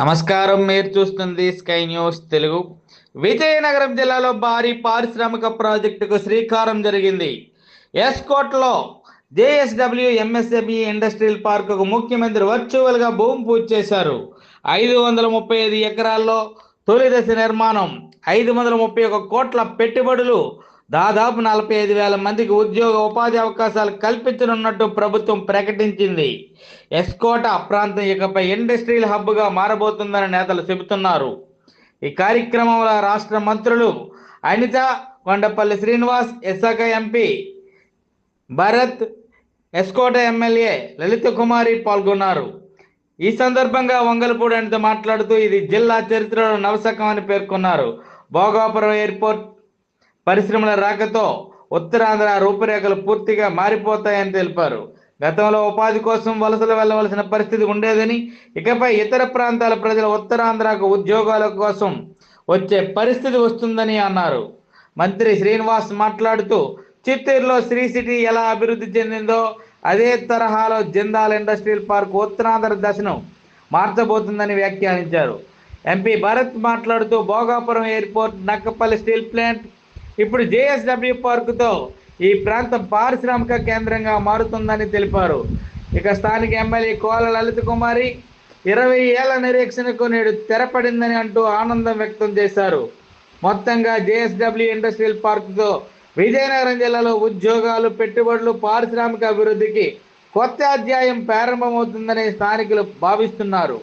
నమస్కారం. మీరు చూస్తుంది స్కై న్యూస్ తెలుగు. విజయనగరం జిల్లాలో భారీ పారిశ్రామిక ప్రాజెక్టుకు శ్రీకారం జరిగింది. ఎస్కోట్లో జేఎస్డబ్ల్యూ ఎంఎస్ఎంఈ ఇండస్ట్రియల్ పార్కుకు ముఖ్యమంత్రి వర్చువల్గా భూమి పూజ చేశారు. 535 ఎకరాల్లో తొలి దశ నిర్మాణం, 531 కోట్ల పెట్టుబడులు, దాదాపు 45,000 మందికి ఉద్యోగ ఉపాధి అవకాశాలు కల్పించనున్నట్టు ప్రభుత్వం ప్రకటించింది. ఎస్కోట ప్రాంతం ఇకపై ఇండస్ట్రియల్ హబ్గా మారబోతుందని నేతలు చెబుతున్నారు. ఈ కార్యక్రమంలో రాష్ట్ర మంత్రులు అనిత, కొండపల్లి శ్రీనివాస్, విశాఖ ఎంపీ భరత్, ఎస్కోట ఎమ్మెల్యే లలిత కుమారి పాల్గొన్నారు. ఈ సందర్భంగా వంగలపూడి అనిత మాట్లాడుతూ ఇది జిల్లా చరిత్రలో నవశకం అని పేర్కొన్నారు. భోగాపురం ఎయిర్పోర్ట్ పరిశ్రమల రాకతో ఉత్తరాంధ్ర రూపురేఖలు పూర్తిగా మారిపోతాయని తెలిపారు. గతంలో ఉపాధి కోసం వలసలు వెళ్లవలసిన పరిస్థితి ఉండేదని, ఇకపై ఇతర ప్రాంతాల ప్రజలు ఉత్తరాంధ్రకు ఉద్యోగాల కోసం వచ్చే పరిస్థితి వస్తుందని అన్నారు. మంత్రి శ్రీనివాస్ మాట్లాడుతూ చిత్తూరులో శ్రీ సిటీ ఎలా అభివృద్ధి చెందిందో అదే తరహాలో జిందాల్ ఇండస్ట్రియల్ పార్క్ ఉత్తరాంధ్ర దశను మార్చబోతుందని వ్యాఖ్యానించారు. ఎంపీ భరత్ మాట్లాడుతూ Bhogapuram airport, Nakkapalli steel plant, ఇప్పుడు జేఎస్డబ్ల్యూ పార్కుతో ఈ ప్రాంతం పారిశ్రామిక కేంద్రంగా మారుతుందని తెలిపారు. ఇక స్థానిక ఎమ్మెల్యే కోల లలిత కుమారి 20 ఏళ్ల నిరీక్షణకు నేడు తెరపడిందని అంటూ ఆనందం వ్యక్తం చేశారు. మొత్తంగా జేఎస్డబ్ల్యూ ఇండస్ట్రియల్ పార్కుతో విజయనగరం జిల్లాలో ఉద్యోగాలు, పెట్టుబడులు, పారిశ్రామిక అభివృద్ధికి కొత్త అధ్యాయం ప్రారంభమవుతుందని స్థానికులు భావిస్తున్నారు.